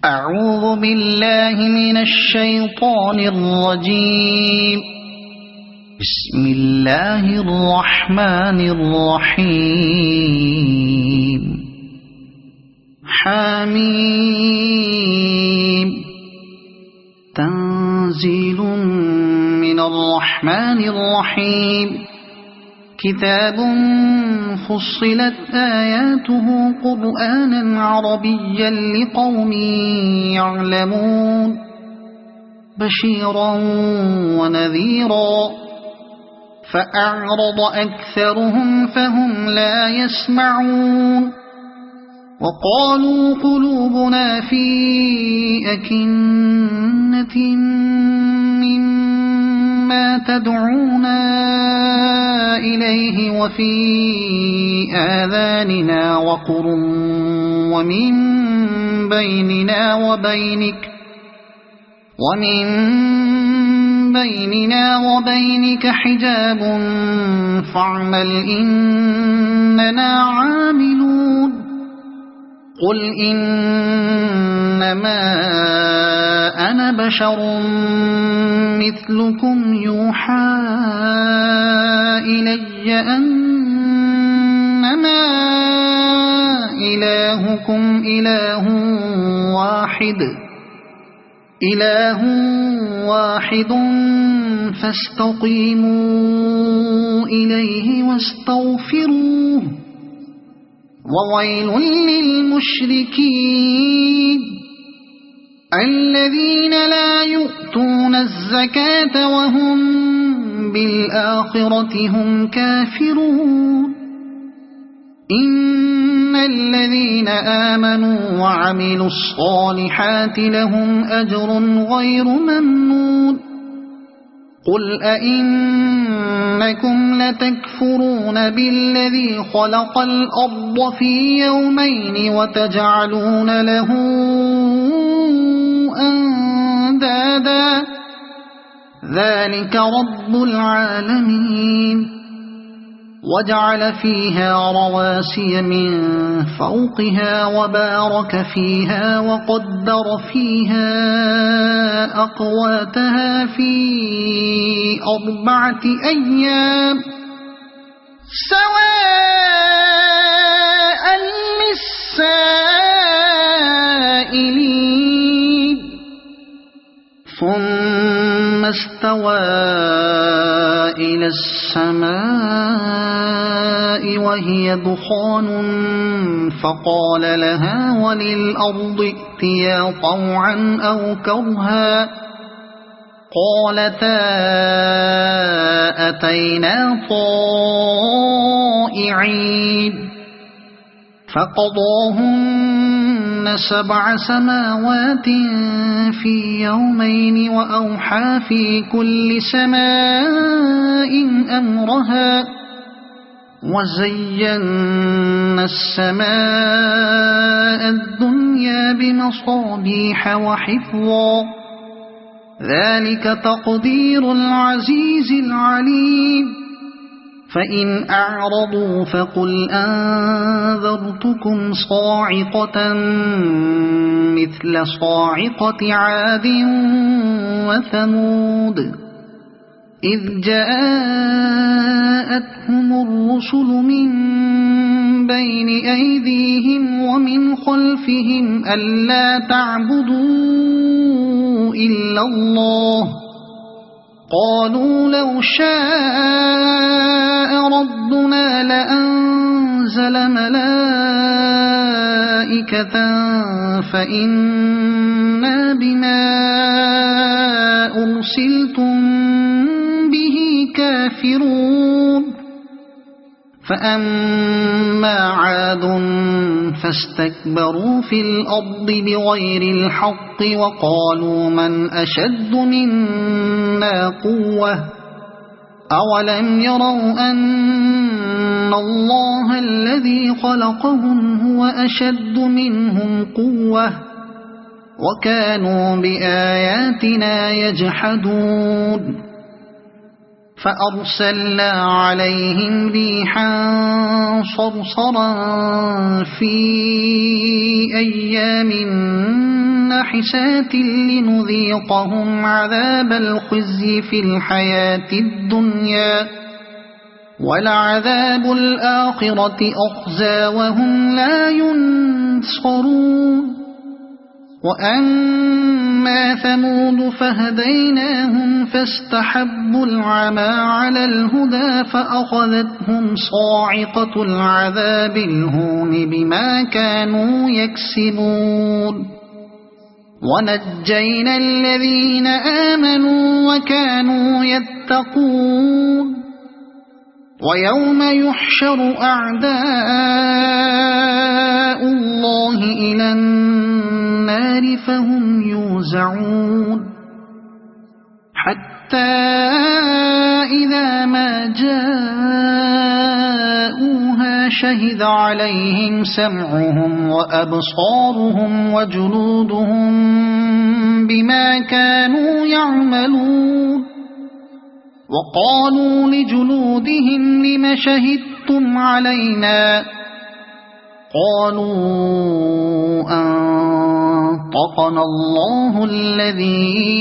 أعوذ بالله من الشيطان الرجيم. بسم الله الرحمن الرحيم. حميم. تنزيل من الرحمن الرحيم. كتاب فصلت آياته قرآنا عربيا لقوم يعلمون بشيرا ونذيرا فأعرض أكثرهم فهم لا يسمعون وقالوا قلوبنا في أكنة مما تدعونا إليه وفي آذاننا وقر ومن بيننا وبينك حجاب فاعمل إننا عاملون. قل إنما أنا بشر مثلكم يوحى إلي أنما إلهكم إله واحد فاستقيموا إليه واستغفروه وويل للمشركين الذين لا يؤتون الزكاة وهم بالآخرة هم كافرون. إن الذين آمنوا وعملوا الصالحات لهم أجر غير ممنون. قل أئنكم لتكفرون بالذي خلق الأرض في يومين وتجعلون له أندادا ذلك رب العالمين. وجعل فيها رواسي من فوقها وبارك فيها وقدر فيها أقواتها في 4 أيام سواء للسائلين. ثم استوى إلى السماء وهي دخان فقال لها وللأرض ائتيا طوعا أو كرها قالتا أتينا طائعين. فقضاهن 7 سماوات في يومين وأوحى في كل سماء أمرها وزينا السماء الدنيا بمصابيح وحفظا ذلك تقدير العزيز العليم. فإن أعرضوا فقل أنذرتكم صاعقة مثل صاعقة عاد وثمود إذ جاءتهم الرسل من بين أيديهم ومن خلفهم ألا تعبدوا إلا الله قالوا لو شاء ربنا لأنزل ملائكة فإنا بما أرسلتم به كافرون. فأما عاد فاستكبروا في الأرض بغير الحق وقالوا من أشد منا قوة أولم يروا أن الله الذي خلقهم هو أشد منهم قوة وكانوا بآياتنا يجحدون. فأرسلنا عليهم ريحا صرصرا في أيام فاحشات لنذيقهم عذاب الخزي في الحياة الدنيا ولعذاب الآخرة أخزى وهم لا ينصرون وأما ثمود فهديناهم فاستحبوا العمى على الهدى فأخذتهم صاعقة العذاب الهون بما كانوا يكسبون ونجينا الذين آمنوا وكانوا يتقون ويوم يحشر أعداء الله إلى النار فهم يوزعون حتى إذا ما جاءوها شهد عليهم سمعهم وأبصارهم وجلودهم بما كانوا يعملون وقالوا لجلودهم لم شهدتم علينا قالوا أنطقنا الله الذي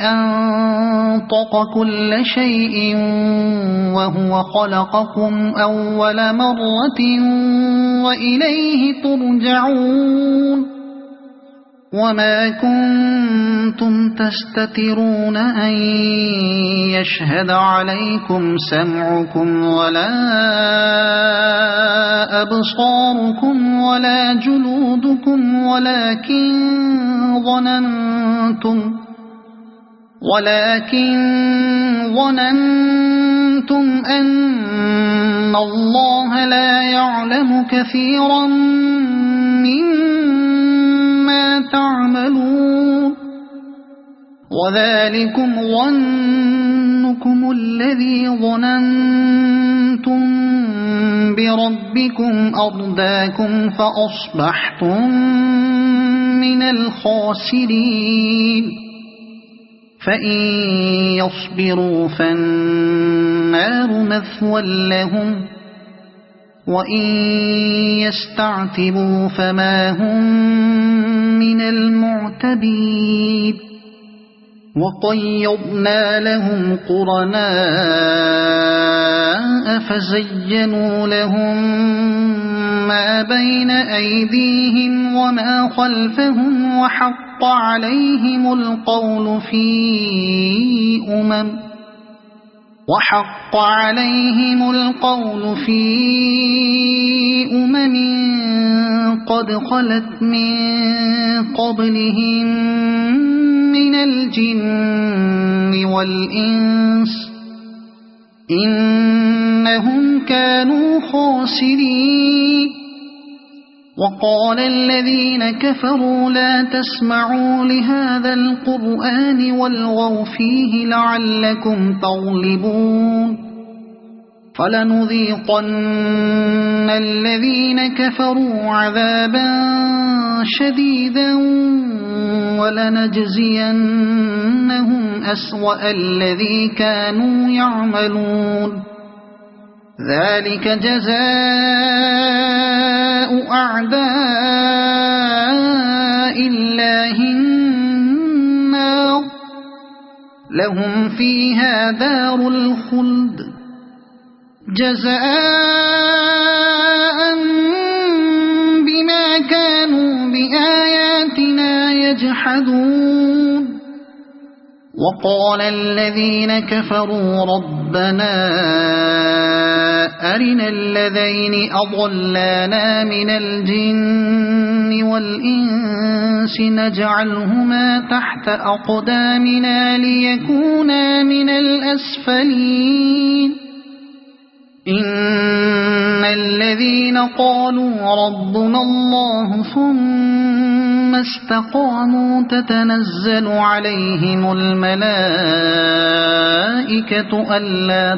أنطق كل شيء وهو خلقكم أول مرة وإليه ترجعون وما كنتم تستترون أن يشهد عليكم سمعكم ولا أبصاركم ولا جلودكم ولكن ظننتم أن الله لا يعلم كثيرا مما تعملون وذلكم ظنكم الذي ظننتم بربكم أرداكم فأصبحتم من الخاسرين فإن يصبروا فالنار مثوى لهم وإن يستعتبوا فما هم من المعتبين وقيضنا لهم قرناء فزينوا لهم ما بين أيديهم وما خلفهم وحق عليهم القول في أمم قد خلت من قبلهم من الجن والإنس إنهم كانوا خاسرين وقال الذين كفروا لا تسمعوا لهذا القرآن والغوا فيه لعلكم تغلبون فلنذيقن الذين كفروا عذابا شديدا ولنجزينهم أسوأ الذي كانوا يعملون ذلك جزاء أعداء الله النار لهم فيها دار الخلد جزاء بما كانوا بآياتنا يجحدون وقال الذين كفروا ربنا أرنا الذين أضلانا من الجن والإنس نجعلهما تحت أقدامنا ليكونا من الأسفلين إن الذين قالوا ربنا الله ثم استقاموا تتنزل عليهم الملائكة ألا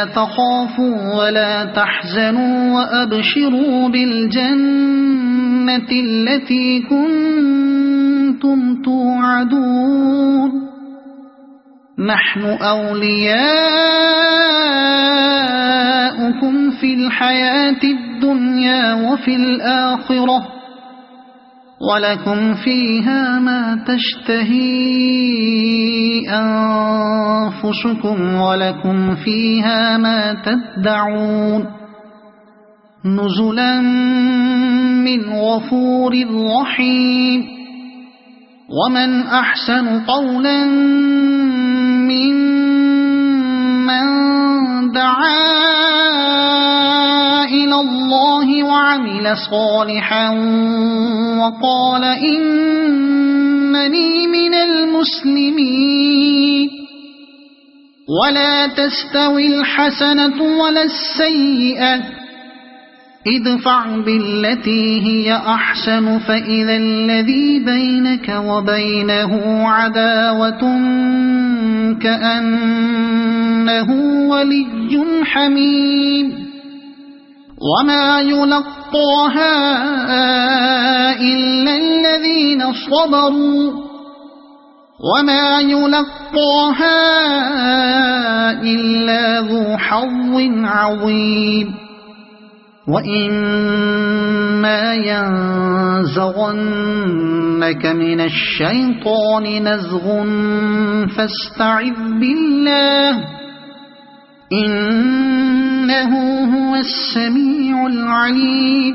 تخافوا ولا تحزنوا وأبشروا بالجنة التي كنتم توعدون نحن أولياؤكم في الحياة الدنيا الدنيا وفي الآخرة ولكم فيها ما تشتهي أنفسكم ولكم فيها ما تدعون نزلا من غفور رحيم ومن أحسن قولا ممن دعا إلى الله وعمل صالحا وقال إنني من المسلمين ولا تستوي الحسنة ولا السيئة ادفع بالتي هي أحسن فإذا الذي بينك وبينه عداوة كأنه ولي حميم وما يلقاها إلا الذين صبروا وما يلقاها إلا ذو حظ عظيم وإما ينزغنك من الشيطان نزغ فاستعذ بالله إنه هو السميع العليم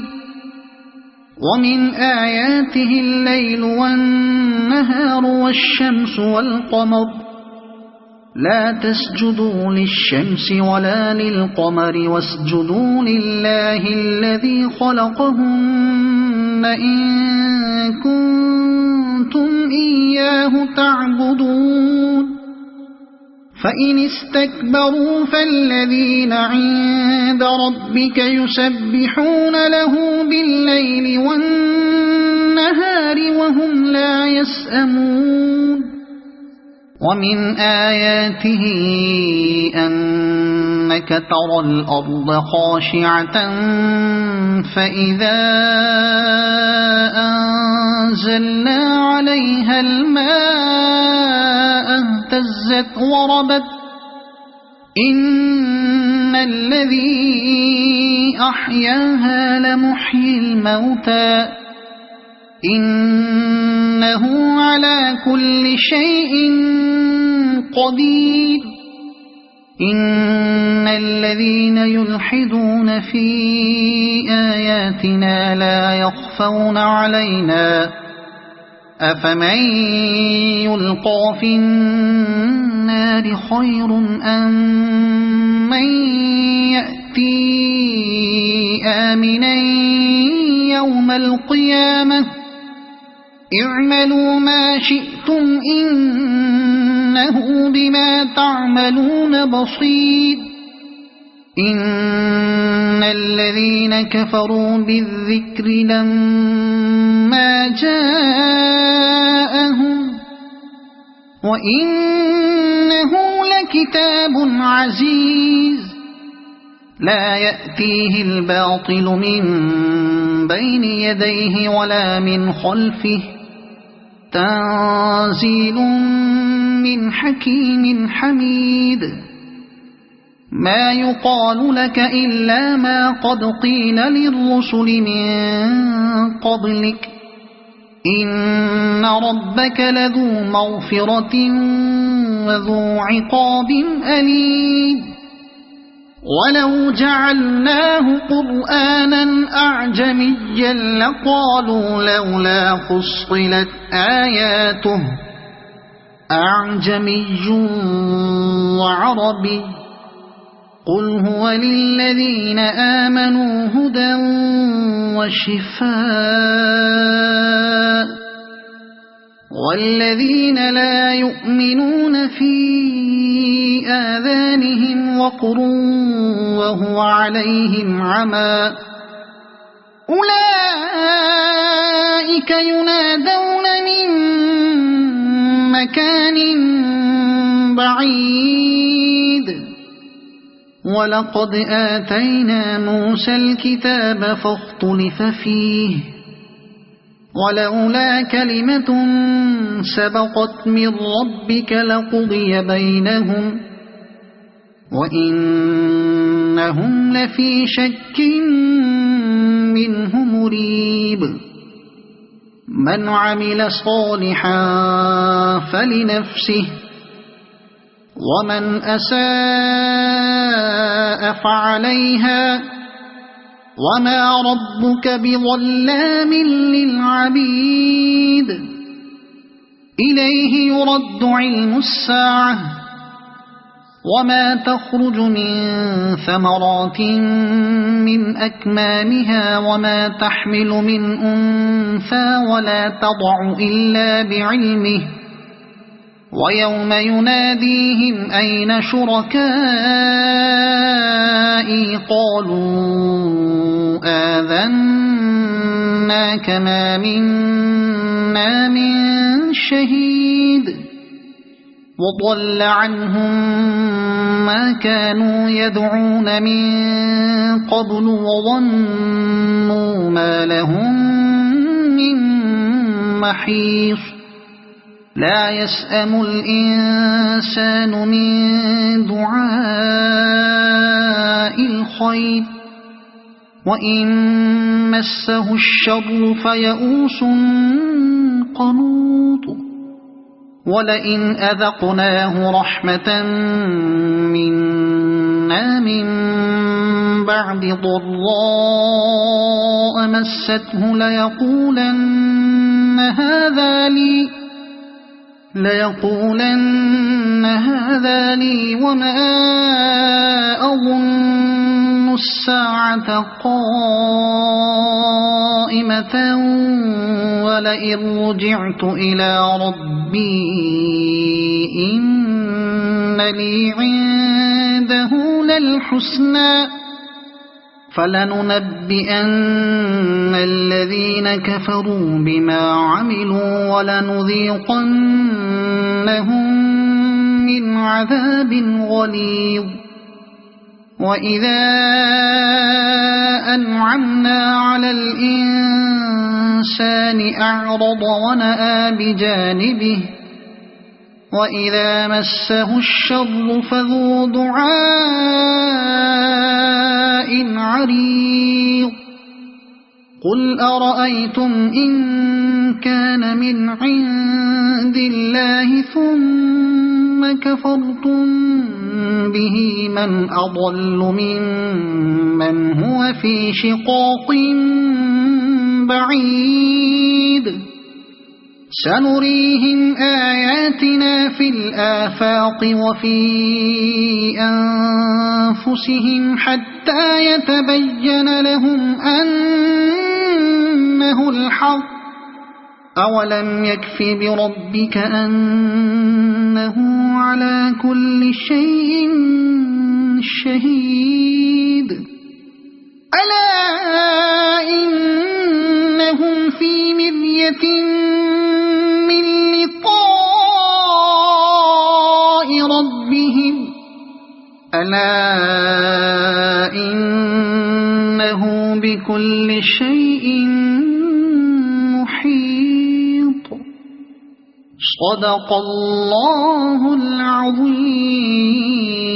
ومن آياته الليل والنهار والشمس والقمر لا تسجدوا للشمس ولا للقمر واسجدوا لله الذي خلقهن إن كنتم إياه تعبدون فإن استكبروا فالذين عند ربك يسبحون له بالليل والنهار وهم لا يسأمون ومن آياته أنك ترى الأرض خاشعة فإذا أنزلنا عليها الماء اهتزت وربت إن الذي أحياها لمحيي الموتى إنه على كل شيء قدير إن الذين يلحدون في آياتنا لا يخفون علينا أفمن يلقى في النار خير أم من يأتي آمنا يوم القيامة اعملوا ما شئتم إنه بما تعملون بصير إن الذين كفروا بالذكر لما جاءهم وإنه لكتاب عزيز لا يأتيه الباطل من بين يديه ولا من خلفه تنزيل من حكيم حميد ما يقال لك إلا ما قد قيل للرسل من قبلك إن ربك لذو مغفرة وذو عقاب أليم ولو جعلناه قرآنا أعجميا لقالوا لولا فصلت آياته أعجمي وعربي قل هو للذين آمنوا هدى وشفاء والذين لا يؤمنون في آذانهم وقر وهو عليهم عمى أولئك ينادون من مكان بعيد ولقد آتينا موسى الكتاب فاختلف فيه ولولا كلمة سبقت من ربك لقضي بينهم وإنهم لفي شك من عمل صالحا فلنفسه ومن أساء فعليها وما ربك بظلام للعبيد إليه يرد علم الساعة وما تخرج من ثمرات من أكمامها وما تحمل من أنثى ولا تضع إلا بعلمه ويوم يناديهم أين شركائي قالوا آذناك ما منا من شهيد وضل عنهم ما كانوا يدعون من قبل وظنوا ما لهم من محيص لا يسأم الإنسان من دعاء الخير وإن مسه الشر فيئوس قنوط ولئن أذقناه رحمة منا من بعد ضراء مسته ليقولن هذا لي وما أظن الساعة قائمة ولئن رجعت إلى ربي إن لي عنده للحسنى فلننبئن الذين كفروا بما عملوا ولنذيقنهم من عذاب غليظ وإذا أنعمنا على الإنسان أعرض ونأى بجانبه وإذا مسه الشر فذو دعاء عريض قل أرأيتم إن كان من عند الله ثم كفرتم به من أضل ممن هو في شقاق بعيد سنريهم آياتنا في الآفاق وفي أنفسهم حتى يتبين لهم أنه الحق أولم يكف بربك أنه على كل شيء شهيد ألا إنهم في مرية من لقاء ربهم ألا إنه بكل شيء محيط صدق الله العظيم.